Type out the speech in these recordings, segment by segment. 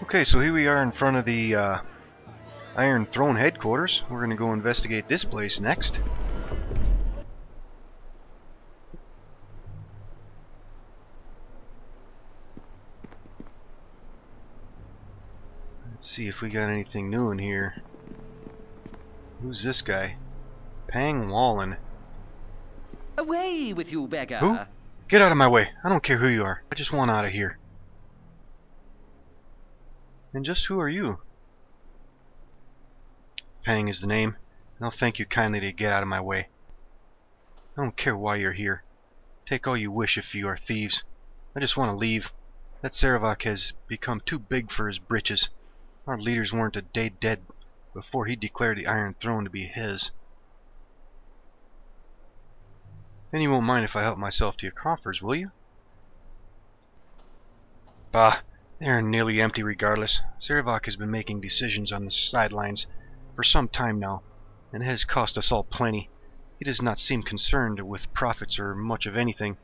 Okay, so here we are in front of the Iron Throne headquarters. We're going to go investigate this place next. Let's see if we got anything new in here. Who's this guy? Pang Wallen. Away with you, beggar! Who? Get out of my way. I don't care who you are. I just want out of here. And just who are you? Pang is the name, and I'll thank you kindly to get out of my way. I don't care why you're here. Take all you wish if you are thieves. I just want to leave. That Sarevok has become too big for his britches. Our leaders weren't a day dead before he declared the Iron Throne to be his. And you won't mind if I help myself to your coffers, will you? Bah, they're nearly empty regardless. Sarevok has been making decisions on the sidelines for some time now, and has cost us all plenty. He does not seem concerned with profits or much of anything.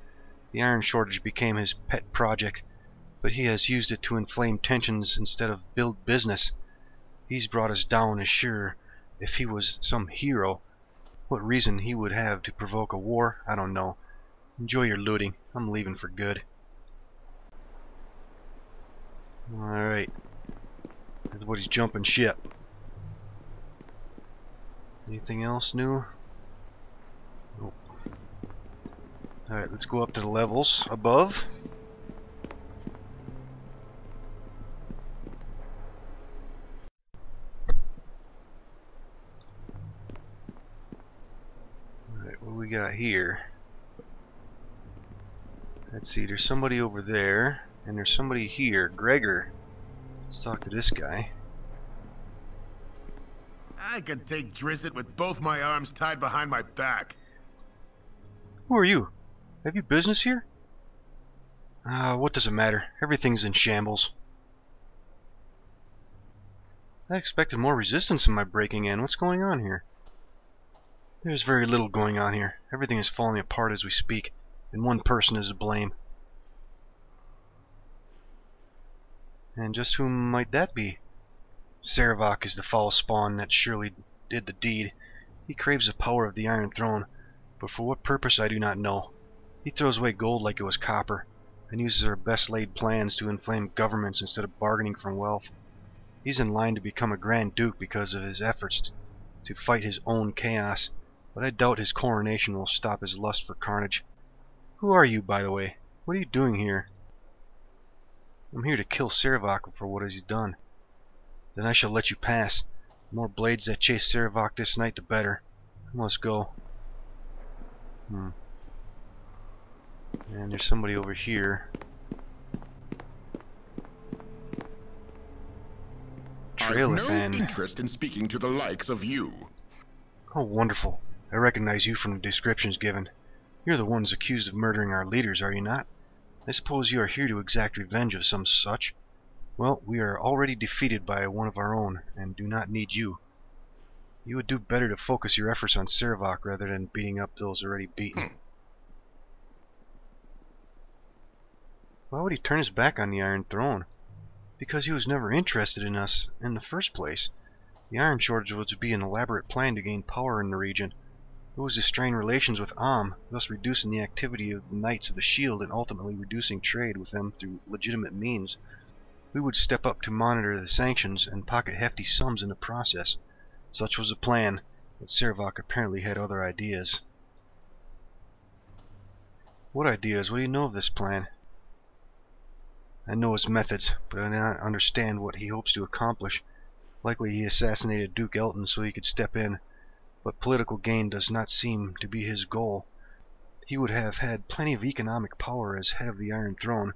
The iron shortage became his pet project, but he has used it to inflame tensions instead of build business. He's brought us down as sure. If he was some hero, what reason he would have to provoke a war, I don't know. Enjoy your looting. I'm leaving for good. Alright. Everybody's jumping ship. Anything else new? Nope. Alright, let's go up to the levels above. Alright, what do we got here? Let's see, there's somebody over there, and there's somebody here, Gregor. Let's talk to this guy. I could take Drizzt with both my arms tied behind my back. Who are you? Have you business here? What does it matter? Everything's in shambles. I expected more resistance in my breaking in. What's going on here? There's very little going on here. Everything is falling apart as we speak, and one person is to blame. And just who might that be? Sarevok is the foul spawn that surely did the deed. He craves the power of the Iron Throne, but for what purpose I do not know. He throws away gold like it was copper, and uses our best laid plans to inflame governments instead of bargaining for wealth. He's in line to become a Grand Duke because of his efforts to fight his own chaos, but I doubt his coronation will stop his lust for carnage. Who are you, by the way? What are you doing here? I'm here to kill Sarevok for what he's done. Then I shall let you pass. The more blades that chase Sarevok this night, the better. I must go. And there's somebody over here. I've no interest in speaking to the likes of you. Oh, wonderful. I recognize you from the descriptions given. You're the ones accused of murdering our leaders, are you not? I suppose you are here to exact revenge of some such. Well, we are already defeated by one of our own, and do not need you. You would do better to focus your efforts on Sarevok rather than beating up those already beaten. Why would he turn his back on the Iron Throne? Because he was never interested in us in the first place. The iron shortage was to be an elaborate plan to gain power in the region. It was to strain relations with thus reducing the activity of the Knights of the Shield and ultimately reducing trade with them through legitimate means. We would step up to monitor the sanctions and pocket hefty sums in the process. Such was the plan, but Sarevok apparently had other ideas. What ideas? What do you know of this plan? I know his methods, but I do not understand what he hopes to accomplish. Likely he assassinated Duke Elton so he could step in, but political gain does not seem to be his goal. He would have had plenty of economic power as head of the Iron Throne,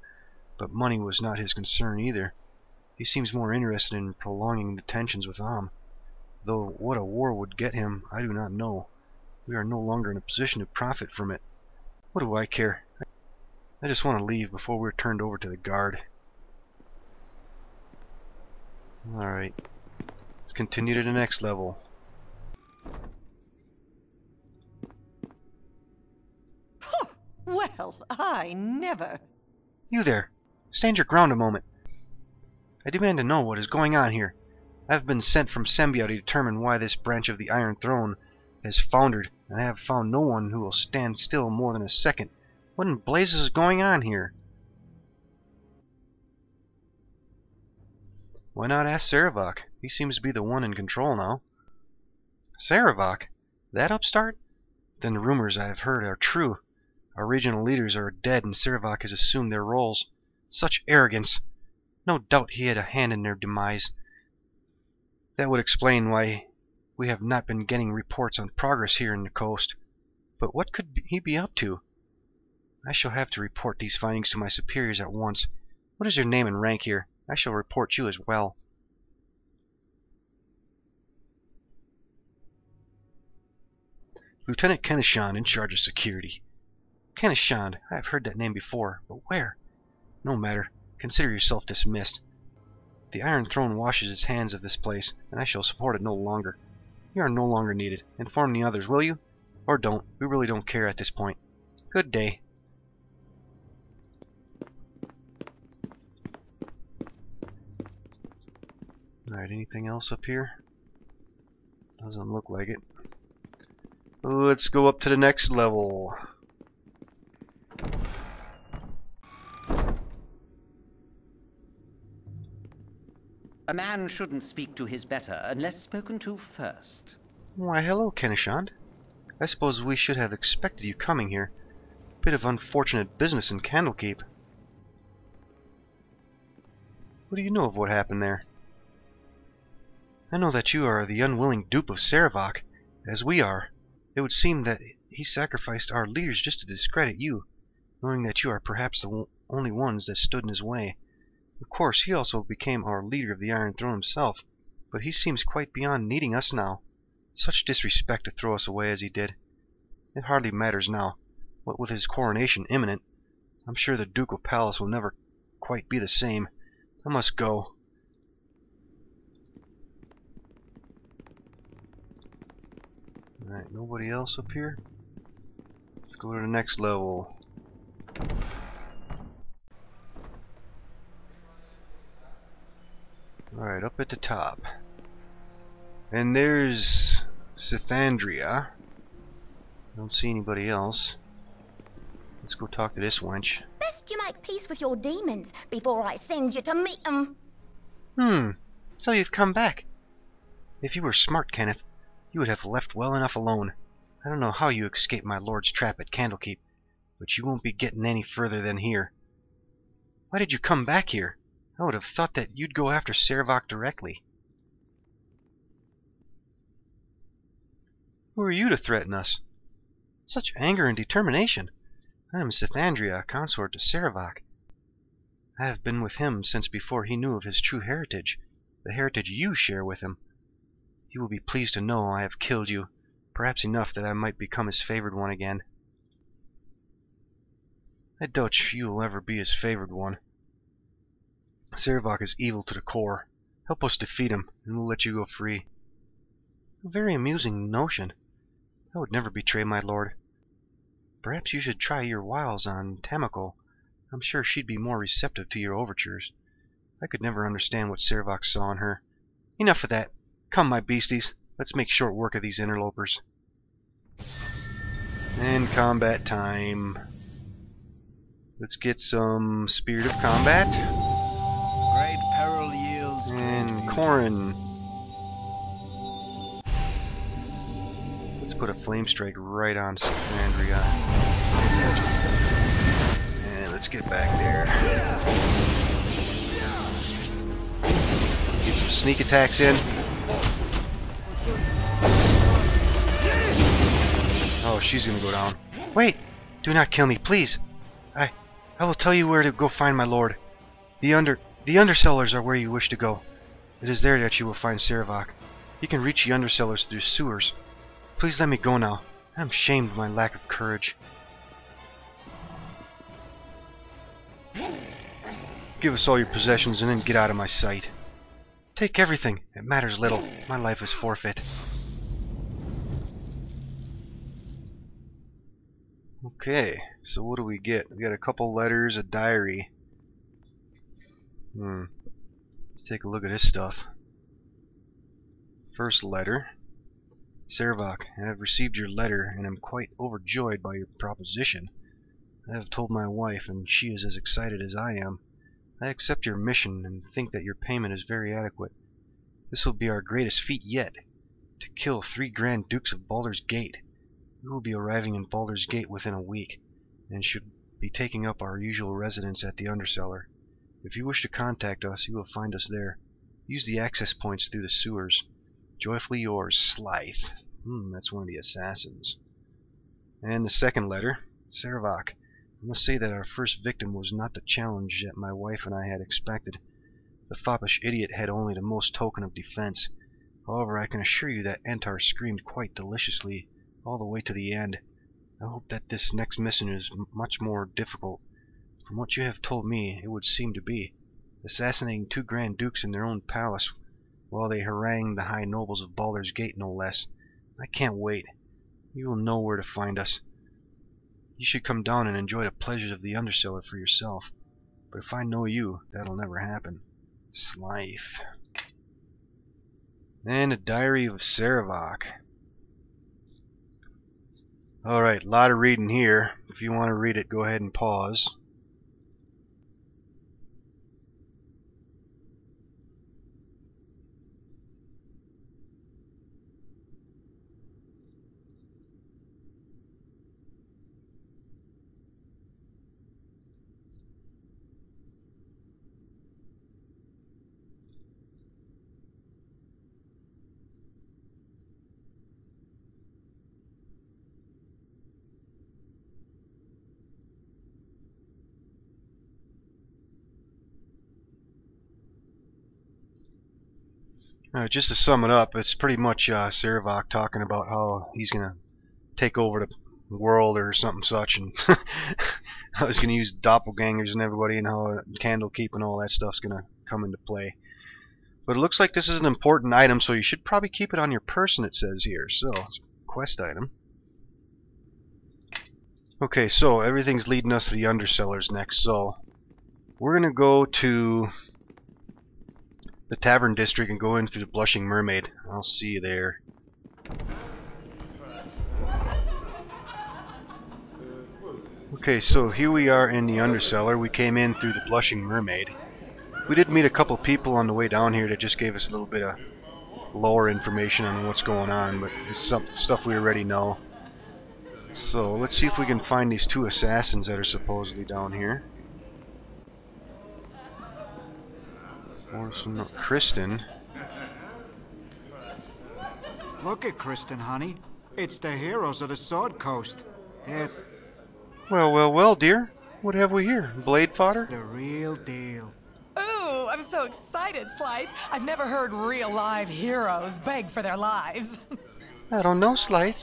but money was not his concern either. He seems more interested in prolonging the tensions with though what a war would get him, I do not know. We are no longer in a position to profit from it. What do I care? I just want to leave before we're turned over to the guard. Alright. Let's continue to the next level. Well, I never. You there! Stand your ground a moment. I demand to know what is going on here. I have been sent from Sembia to determine why this branch of the Iron Throne has foundered, and I have found no one who will stand still more than a second. What in blazes is going on here? Why not ask Sarevok? He seems to be the one in control now. Sarevok? That upstart? Then the rumors I have heard are true. Our regional leaders are dead and Sarevok has assumed their roles. Such arrogance! No doubt he had a hand in their demise. That would explain why we have not been getting reports on progress here in the coast. But what could he be up to? I shall have to report these findings to my superiors at once. What is your name and rank here? I shall report you as well. Lieutenant Kenishon in charge of security. Kenishon, I have heard that name before, but where? No matter. Consider yourself dismissed. The Iron Throne washes its hands of this place, and I shall support it no longer. You are no longer needed. Inform the others, will you? Or don't. We really don't care at this point. Good day. Alright, anything else up here? Doesn't look like it. Let's go up to the next level. A man shouldn't speak to his better unless spoken to first. Why, hello, Kenishon. I suppose we should have expected you coming here. Bit of unfortunate business in Candlekeep. What do you know of what happened there? I know that you are the unwilling dupe of Sarevok, as we are. It would seem that he sacrificed our leaders just to discredit you, knowing that you are perhaps the only ones that stood in his way. Of course, he also became our leader of the Iron Throne himself, but he seems quite beyond needing us now. Such disrespect to throw us away as he did. It hardly matters now. What with his coronation imminent, I'm sure the Ducal Palace will never quite be the same. I must go. Alright, nobody else up here? Let's go to the next level. Alright, up at the top. And there's Cythandria. Don't see anybody else. Let's go talk to this wench. Best you make peace with your demons before I send you to meet them. So you've come back. If you were smart, Kenneth, you would have left well enough alone. I don't know how you escaped my lord's trap at Candlekeep, but you won't be getting any further than here. Why did you come back here? I would have thought that you'd go after Sarevok directly. Who are you to threaten us? Such anger and determination. I am Cythandria, consort to Sarevok. I have been with him since before he knew of his true heritage, the heritage you share with him. He will be pleased to know I have killed you, perhaps enough that I might become his favored one again. I doubt you will ever be his favored one. Sarevok is evil to the core. Help us defeat him, and we'll let you go free. A very amusing notion. I would never betray my lord. Perhaps you should try your wiles on Tamako. I'm sure she'd be more receptive to your overtures. I could never understand what Sarevok saw in her. Enough of that. Come, my beasties. Let's make short work of these interlopers. And combat time. Let's get some Spirit of Combat. Great peril yields. And Corin. Let's put a Flame Strike right on Cythandria. And let's get back there. Get some sneak attacks in. Oh, she's gonna go down. Wait! Do not kill me, please! I will tell you where to go find my lord. The Undercellers are where you wish to go. It is there that you will find Sarevok. You can reach the Undercellers through sewers. Please let me go now. I am ashamed of my lack of courage. Give us all your possessions and then get out of my sight. Take everything. It matters little. My life is forfeit. Okay, so what do we get? We got a couple letters, a diary. Let's take a look at this stuff. First letter. Sarevok, I have received your letter and am quite overjoyed by your proposition. I have told my wife, and she is as excited as I am. I accept your mission and think that your payment is very adequate. This will be our greatest feat yet, to kill 3 Grand Dukes of Baldur's Gate. We will be arriving in Baldur's Gate within a week, and should be taking up our usual residence at the Underceller. If you wish to contact us, you will find us there. Use the access points through the sewers. Joyfully yours, Slythe. That's one of the assassins. And the second letter. Sarevok, I must say that our first victim was not the challenge that my wife and I had expected. The foppish idiot had only the most token of defense. However, I can assure you that Entar screamed quite deliciously all the way to the end. I hope that this next mission is much more difficult. From what you have told me, it would seem to be. Assassinating 2 Grand Dukes in their own palace, while they harangue the high nobles of Baldur's Gate, no less. I can't wait. You will know where to find us. You should come down and enjoy the pleasures of the Underceller for yourself. But if I know you, that'll never happen. Slythe. And a diary of Sarevok. Alright, a lot of reading here. If you want to read it, go ahead and pause. Just to sum it up, it's pretty much Sarevok talking about how he's going to take over the world or something such, and how he's going to use doppelgangers and everybody, and how Candlekeep and all that stuff's going to come into play. But it looks like this is an important item, so you should probably keep it on your person, it says here. So, it's a quest item. Okay, so everything's leading us to the Undercellars next, so we're going to go to the Tavern District and go in through the Blushing Mermaid. I'll see you there. Okay, so here we are in the Undercellar. We came in through the Blushing Mermaid. We did meet a couple people on the way down here that just gave us a little bit of lore information on what's going on, but it's some stuff we already know. So let's see if we can find these 2 assassins that are supposedly down here. Or some Krystin. Look at Krystin, honey. It's the heroes of the Sword Coast. They're Well, dear. What have we here? Blade fodder? the real deal. Ooh, I'm so excited, Slythe. I've never heard real live heroes beg for their lives. I don't know, Slythe.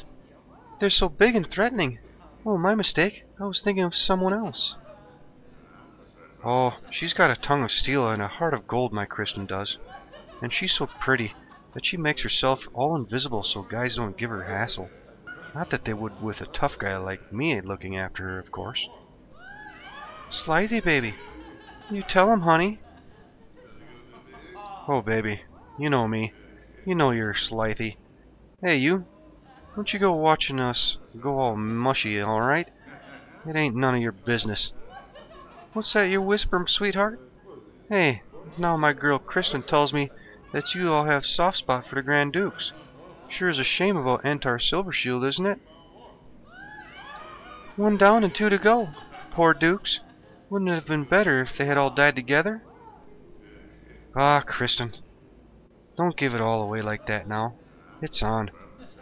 They're so big and threatening. Oh, my mistake. I was thinking of someone else. Oh, she's got a tongue of steel and a heart of gold, my Krystin does. And she's so pretty that she makes herself all invisible so guys don't give her hassle. Not that they would with a tough guy like me looking after her, of course. Slythe, baby. You tell him, honey. Oh, baby. You know me. You know you're Slythe. Hey, you. Don't you go watching us go all mushy, alright? It ain't none of your business. What's that you whisper, sweetheart? Hey, now my girl Krystin tells me that you all have soft spot for the Grand Dukes. Sure is a shame about Entar Silvershield, isn't it? 1 down and 2 to go. Poor Dukes. Wouldn't it have been better if they had all died together? Ah, Krystin. Don't give it all away like that now. It's on.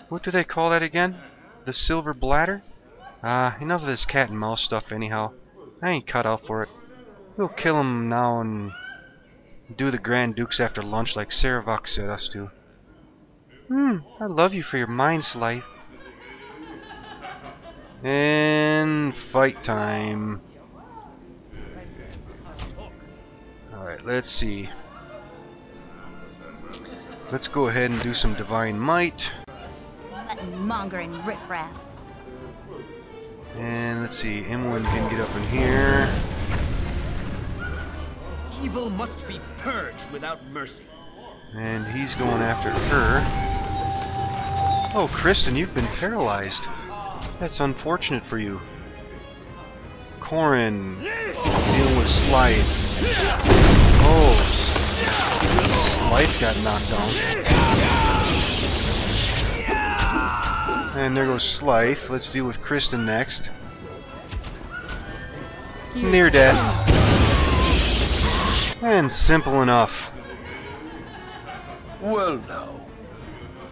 What do they call that again? The Silver Bladder? Ah, enough of this cat and mouse stuff anyhow. I ain't cut out for it. We'll kill him now and do the Grand Dukes after lunch like Sarevok said us to. I love you for your mind, Slythe. And fight time. Alright, let's see. Let's go ahead and do some Divine Might. Mongering riffraff. And let's see, Imwin can get up in here. Evil must be purged without mercy. And he's going after her. Oh, Krystin, you've been paralyzed. That's unfortunate for you. Corin, dealing with Slythe. Oh, Slythe got knocked down. And there goes Slythe. Let's deal with Krystin next. Near death. And simple enough. Well now,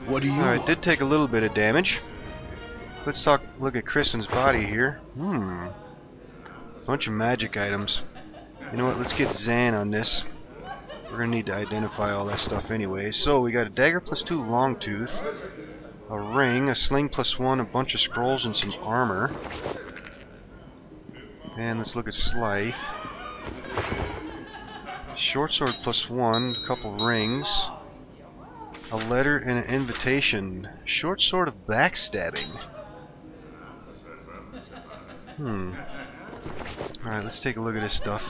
what do you Alright, did take a little bit of damage. Let's look at Kristin's body here. Bunch of magic items. You know what, let's get Zan on this. We're gonna need to identify all that stuff anyway. So we got a dagger +2 long tooth, a ring, a sling +1, a bunch of scrolls, and some armor. And let's look at Slythe. Short sword +1, a couple rings, a letter and an invitation. Short sword of backstabbing. Alright, let's take a look at this stuff.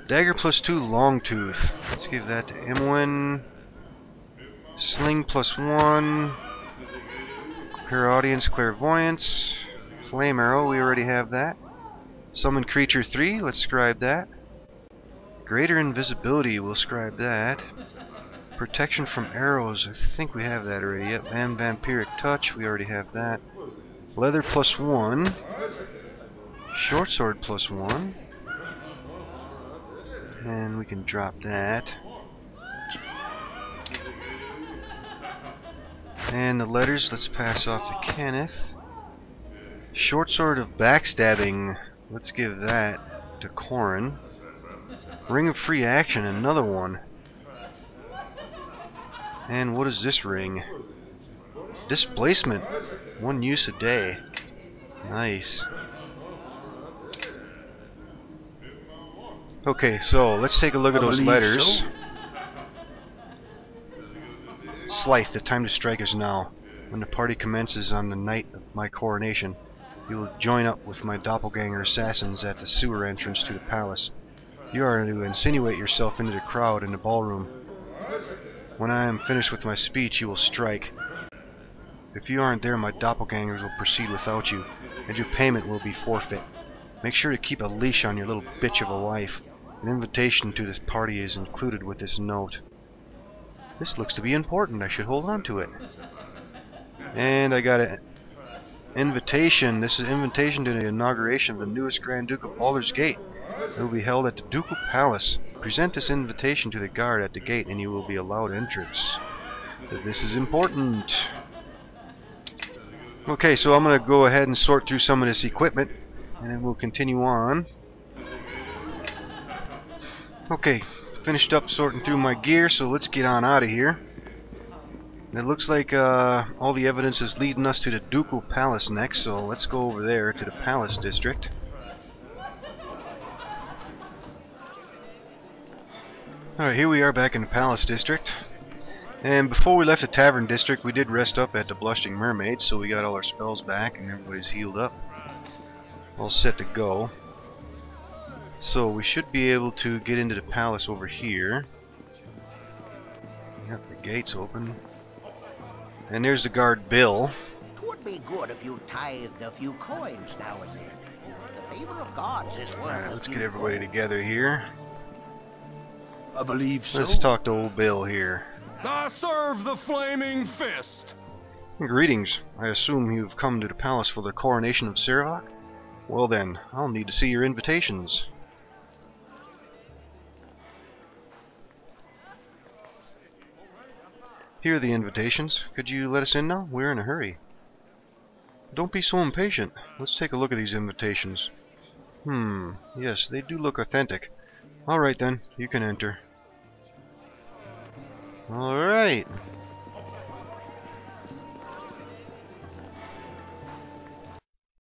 Dagger +2 long tooth. Let's give that to Imwen. Sling +1. Clairaudience, clairvoyance. Flame arrow, we already have that. Summon creature 3, let's scribe that. Greater invisibility, we'll scribe that. Protection from arrows, I think we have that already. Yep, and vampiric touch, we already have that. Leather +1. Short sword +1. And we can drop that. And the letters, let's pass off to Kenneth. Short sword of backstabbing, let's give that to Corin. Ring of free action, another one. And what is this ring? Displacement, 1 use a day. Nice. Okay, so let's take a look at those letters. So. Slythe, the time to strike is now. When the party commences on the night of my coronation, you will join up with my doppelganger assassins at the sewer entrance to the palace. You are to insinuate yourself into the crowd in the ballroom. When I am finished with my speech, you will strike. If you aren't there, my doppelgangers will proceed without you, and your payment will be forfeit. Make sure to keep a leash on your little bitch of a wife. An invitation to this party is included with this note. This looks to be important. I should hold on to it. And I got an invitation. This is an invitation to the inauguration of the newest Grand Duke of Baldur's Gate. It will be held at the Ducal Palace. Present this invitation to the guard at the gate and you will be allowed entrance. This is important. Okay, so I'm going to go ahead and sort through some of this equipment and then we'll continue on. Okay, finished up sorting through my gear, so let's get on out of here. It looks like all the evidence is leading us to the Ducal Palace next, so let's go over there to the Palace District. Alright, here we are back in the Palace District. And before we left the Tavern District, we did rest up at the Blushing Mermaid, so we got all our spells back and everybody's healed up. All set to go. So we should be able to get into the palace over here. Yep, the gate's open. And there's the guard Bill. Twould be good if you tithed a few coins now and then. The favor of gods is worth. Alright, let's get everybody together here. I believe so. Let's talk to old Bill here. I serve the flaming fist. Greetings. I assume you've come to the palace for the coronation of Sarevok? Well then, I'll need to see your invitations. Here are the invitations. Could you let us in now? We're in a hurry. Don't be so impatient. Let's take a look at these invitations. Yes, they do look authentic. Alright then, you can enter. Alright.